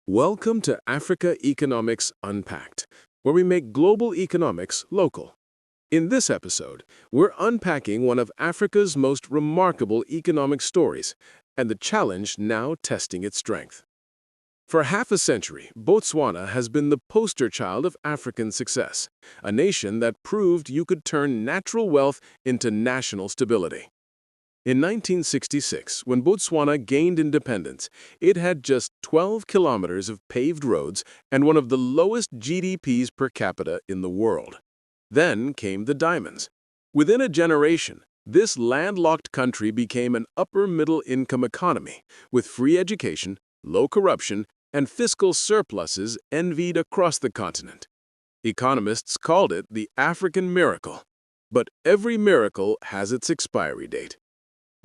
Welcome to Africa Economics Unpacked, where we make global economics local. In this episode, we're unpacking one of Africa's most remarkable economic stories and the challenge now testing its strength. For half a century, Botswana has been the poster child of African success, a nation that proved you could turn natural wealth into national stability. In 1966, when Botswana gained independence, it had just 12 kilometers of paved roads and one of the lowest GDPs per capita in the world. Then came the diamonds. Within a generation, this landlocked country became an upper-middle-income economy, with free education, low corruption, and fiscal surpluses envied across the continent. Economists called it the African miracle. But every miracle has its expiry date.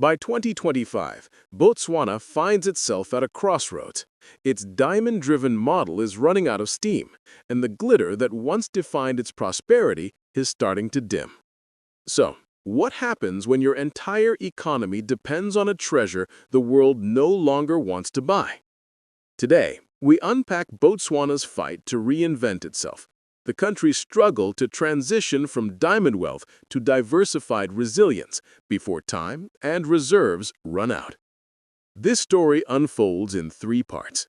By 2025, Botswana finds itself at a crossroads. Its diamond-driven model is running out of steam, and the glitter that once defined its prosperity is starting to dim. So, what happens when your entire economy depends on a treasure the world no longer wants to buy? Today, we unpack Botswana's fight to reinvent itself, the country's struggle to transition from diamond wealth to diversified resilience before time and reserves run out. This story unfolds in three parts.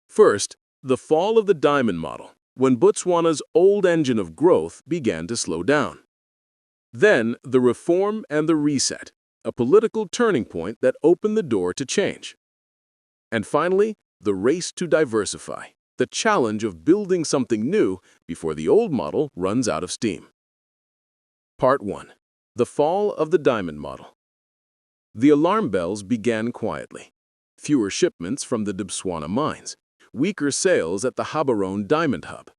First, the fall of the diamond model, when Botswana's old engine of growth began to slow down. Then, the reform and the reset, a political turning point that opened the door to change. And finally, the race to diversify, the challenge of building something new before the old model runs out of steam. Part 1. The fall of the diamond model. The alarm bells began quietly. Fewer shipments from the Botswana mines, weaker sales at the Gaborone diamond hub.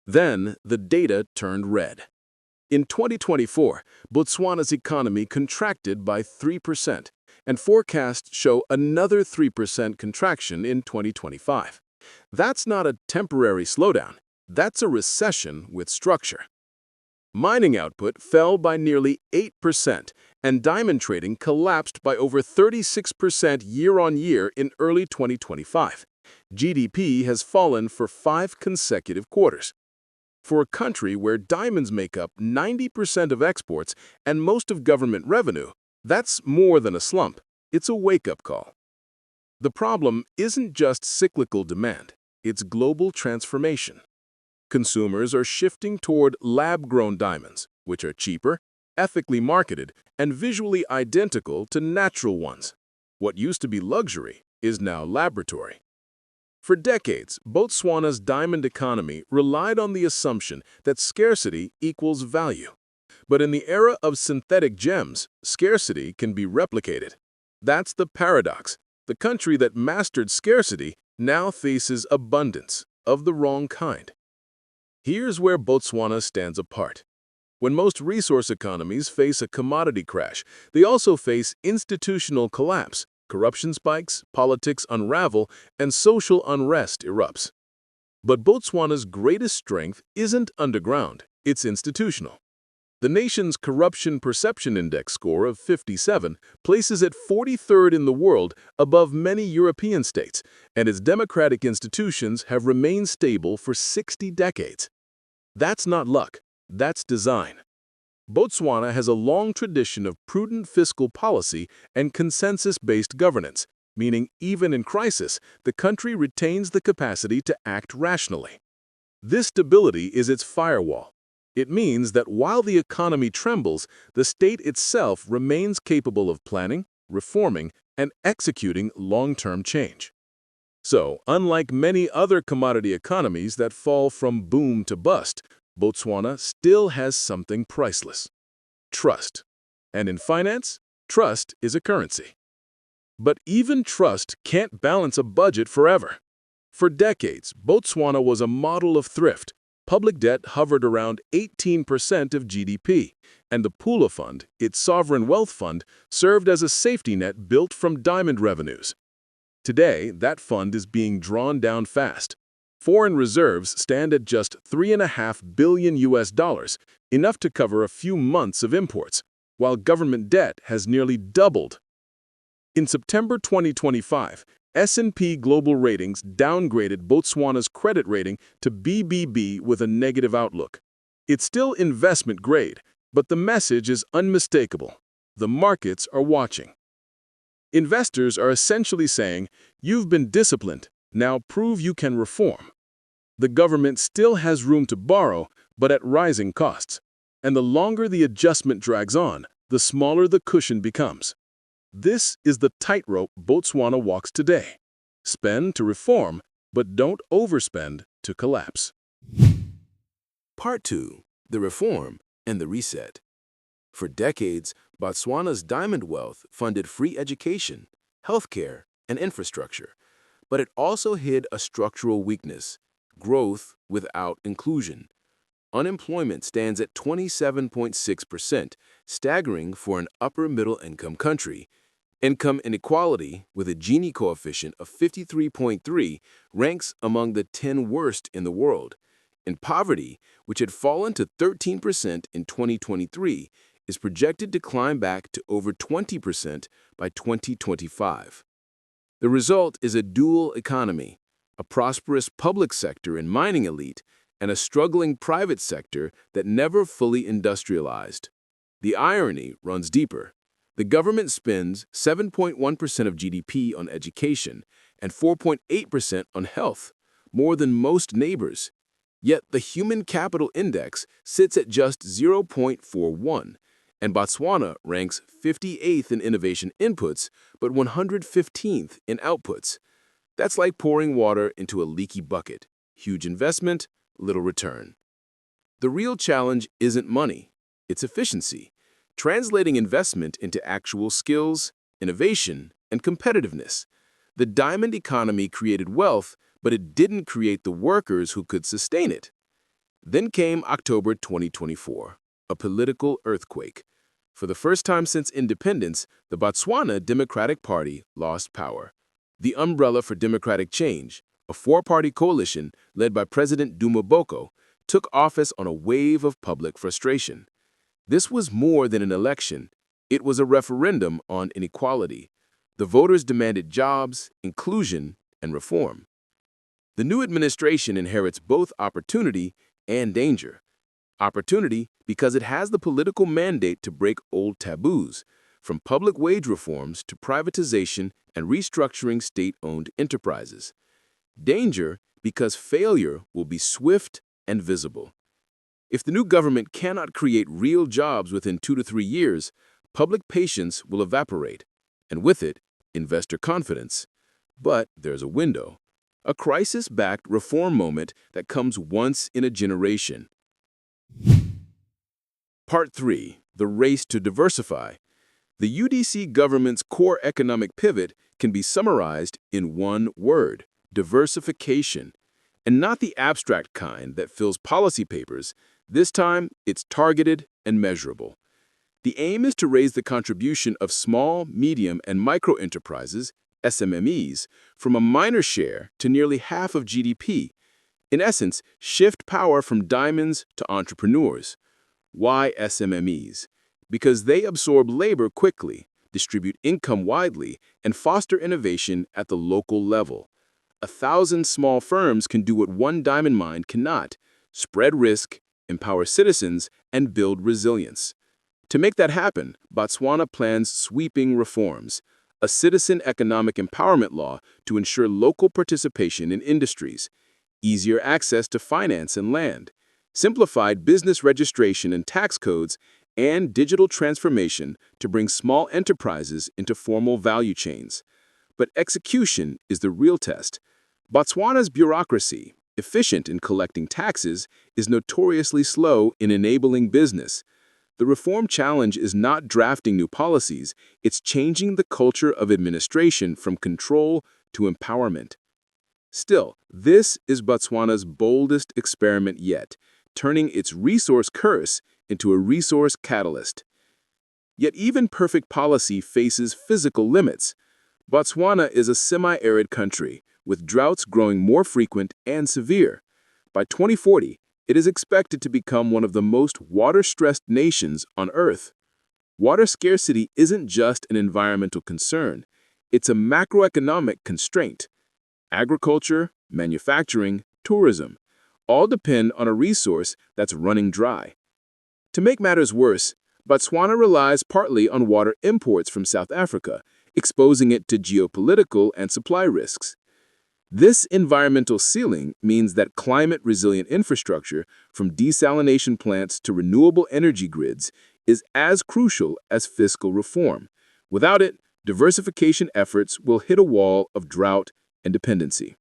Then, the data turned red. In 2024, Botswana's economy contracted by 3%, and forecasts show another 3% contraction in 2025. That's not a temporary slowdown, that's a recession with structure. Mining output fell by nearly 8%, and diamond trading collapsed by over 36% year-on-year in early 2025. GDP has fallen for 5 consecutive quarters. For a country where diamonds make up 90% of exports and most of government revenue, that's more than a slump, it's a wake-up call. The problem isn't just cyclical demand, it's global transformation. Consumers are shifting toward lab-grown diamonds, which are cheaper, ethically marketed, and visually identical to natural ones. What used to be luxury is now laboratory. For decades, Botswana's diamond economy relied on the assumption that scarcity equals value. But in the era of synthetic gems, scarcity can be replicated. That's the paradox. The country that mastered scarcity now faces abundance of the wrong kind. Here's where Botswana stands apart. When most resource economies face a commodity crash, they also face institutional collapse, corruption spikes, politics unravel, and social unrest erupts. But Botswana's greatest strength isn't underground, it's institutional. The nation's Corruption Perception Index score of 57 places it 43rd in the world, above many European states, and its democratic institutions have remained stable for 60 decades. That's not luck, that's design. Botswana has a long tradition of prudent fiscal policy and consensus-based governance, meaning even in crisis, the country retains the capacity to act rationally. This stability is its firewall. It means that while the economy trembles, the state itself remains capable of planning, reforming, and executing long-term change. So, unlike many other commodity economies that fall from boom to bust, Botswana still has something priceless: trust. And in finance, trust is a currency. But even trust can't balance a budget forever. For decades, Botswana was a model of thrift. Public debt hovered around 18% of GDP, and the Pula Fund, its sovereign wealth fund, served as a safety net built from diamond revenues. Today, that fund is being drawn down fast. Foreign reserves stand at just $3.5 billion, enough to cover a few months of imports, while government debt has nearly doubled. In September 2025, S&P Global Ratings downgraded Botswana's credit rating to BBB with a negative outlook. It's still investment grade, but the message is unmistakable. The markets are watching. Investors are essentially saying, "You've been disciplined, now prove you can reform." The government still has room to borrow, but at rising costs. And the longer the adjustment drags on, the smaller the cushion becomes. This is the tightrope Botswana walks today. Spend to reform, but don't overspend to collapse. Part 2. The Reform and the Reset. For decades, Botswana's diamond wealth funded free education, healthcare, and infrastructure, but it also hid a structural weakness: growth without inclusion. Unemployment stands at 27.6%, staggering for an upper-middle-income country. Income inequality, with a Gini coefficient of 53.3, ranks among the 10 worst in the world. And poverty, which had fallen to 13% in 2023, is projected to climb back to over 20% by 2025. The result is a dual economy: a prosperous public sector and mining elite, and a struggling private sector that never fully industrialized. The irony runs deeper. The government spends 7.1% of GDP on education and 4.8% on health, more than most neighbors. Yet the Human Capital Index sits at just 0.41, and Botswana ranks 58th in innovation inputs, but 115th in outputs. That's like pouring water into a leaky bucket: huge investment, little return. The real challenge isn't money, it's efficiency, translating investment into actual skills, innovation, and competitiveness. The diamond economy created wealth, but it didn't create the workers who could sustain it. Then came October 2024, a political earthquake. For the first time since independence, the Botswana Democratic Party lost power. The Umbrella for Democratic Change, a four-party coalition led by President Duma Boko, took office on a wave of public frustration. This was more than an election. It was a referendum on inequality. The voters demanded jobs, inclusion, and reform. The new administration inherits both opportunity and danger. Opportunity because it has the political mandate to break old taboos, from public wage reforms to privatization and restructuring state-owned enterprises. Danger because failure will be swift and visible. If the new government cannot create real jobs within 2 to 3 years, public patience will evaporate, and with it, investor confidence. But there's a window, a crisis-backed reform moment that comes once in a generation. Part 3. The Race to Diversify. The UDC government's core economic pivot can be summarized in one word: diversification. And not the abstract kind that fills policy papers. This time, it's targeted and measurable. The aim is to raise the contribution of small, medium, and micro enterprises, SMMEs, from a minor share to nearly half of GDP. In essence, shift power from diamonds to entrepreneurs. Why SMMEs? Because they absorb labor quickly, distribute income widely, and foster innovation at the local level. 1,000 small firms can do what one diamond mine cannot: spread risk, empower citizens, and build resilience. To make that happen, Botswana plans sweeping reforms: a citizen economic empowerment law to ensure local participation in industries, easier access to finance and land, simplified business registration and tax codes, and digital transformation to bring small enterprises into formal value chains. But execution is the real test. Botswana's bureaucracy, efficient in collecting taxes, is notoriously slow in enabling business. The reform challenge is not drafting new policies, it's changing the culture of administration from control to empowerment. Still, this is Botswana's boldest experiment yet, turning its resource curse into a resource catalyst. Yet even perfect policy faces physical limits. Botswana is a semi-arid country, with droughts growing more frequent and severe. By 2040, it is expected to become one of the most water-stressed nations on Earth. Water scarcity isn't just an environmental concern, It's a macroeconomic constraint. Agriculture, manufacturing, tourism all depend on a resource that's running dry. To make matters worse, Botswana relies partly on water imports from South Africa, exposing it to geopolitical and supply risks. This environmental ceiling means that climate-resilient infrastructure, from desalination plants to renewable energy grids, is as crucial as fiscal reform. Without it, diversification efforts will hit a wall of drought and dependency.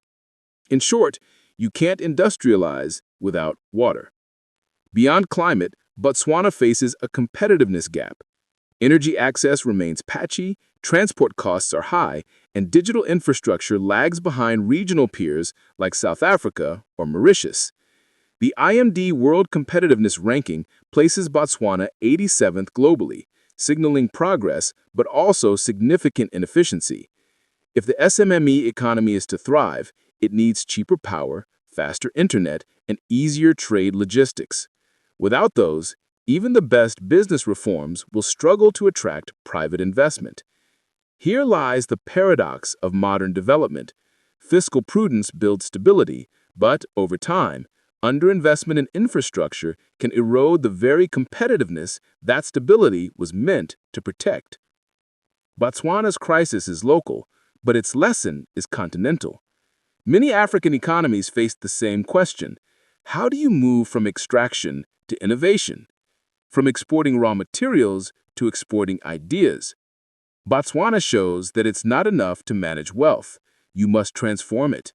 In short, you can't industrialize without water. Beyond climate, Botswana faces a competitiveness gap. Energy access remains patchy, transport costs are high, and digital infrastructure lags behind regional peers like South Africa or Mauritius. The IMD World Competitiveness Ranking places Botswana 87th globally, signaling progress but also significant inefficiency. If the SMME economy is to thrive, it needs cheaper power, faster internet, and easier trade logistics. Without those, even the best business reforms will struggle to attract private investment. Here lies the paradox of modern development. Fiscal prudence builds stability, but over time, underinvestment in infrastructure can erode the very competitiveness that stability was meant to protect. Botswana's crisis is local, but its lesson is continental. Many African economies face the same question. How do you move from extraction to innovation? From exporting raw materials to exporting ideas? Botswana shows that it's not enough to manage wealth. You must transform it.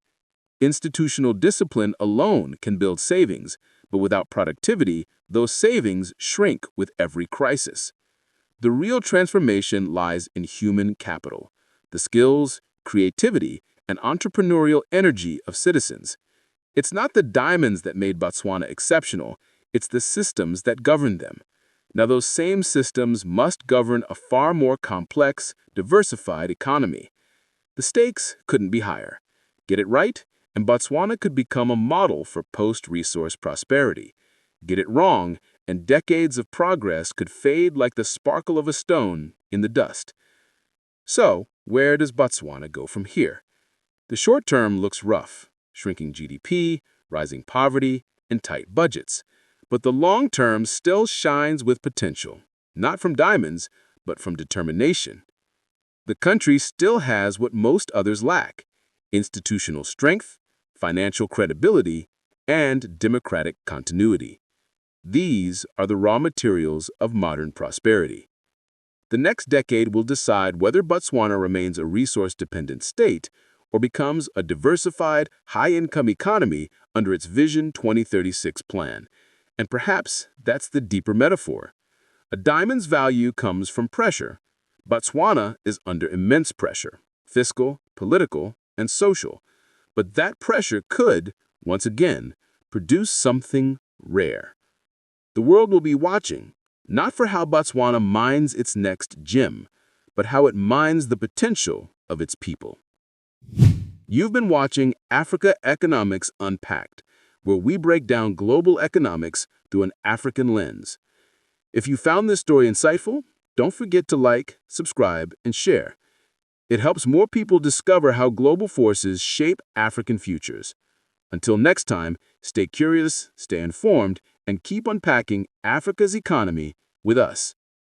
Institutional discipline alone can build savings, but without productivity, those savings shrink with every crisis. The real transformation lies in human capital, the skills, creativity, and entrepreneurial energy of citizens. It's not the diamonds that made Botswana exceptional, it's the systems that govern them. Now, those same systems must govern a far more complex, diversified economy. The stakes couldn't be higher. Get it right, and Botswana could become a model for post-resource prosperity. Get it wrong, and decades of progress could fade like the sparkle of a stone in the dust. So, where does Botswana go from here? The short term looks rough, shrinking GDP, rising poverty, and tight budgets. But the long term still shines with potential, not from diamonds, but from determination. The country still has what most others lack: institutional strength, financial credibility, and democratic continuity. These are the raw materials of modern prosperity. The next decade will decide whether Botswana remains a resource-dependent state or becomes a diversified, high-income economy under its Vision 2036 plan. And perhaps that's the deeper metaphor. A diamond's value comes from pressure. Botswana is under immense pressure, fiscal, political, and social. But that pressure could, once again, produce something rare. The world will be watching, not for how Botswana mines its next gem, but how it mines the potential of its people. You've been watching Africa Economics Unpacked, where we break down global economics through an African lens. If you found this story insightful, don't forget to like, subscribe, and share. It helps more people discover how global forces shape African futures. Until next time, stay curious, stay informed, and keep unpacking Africa's economy with us.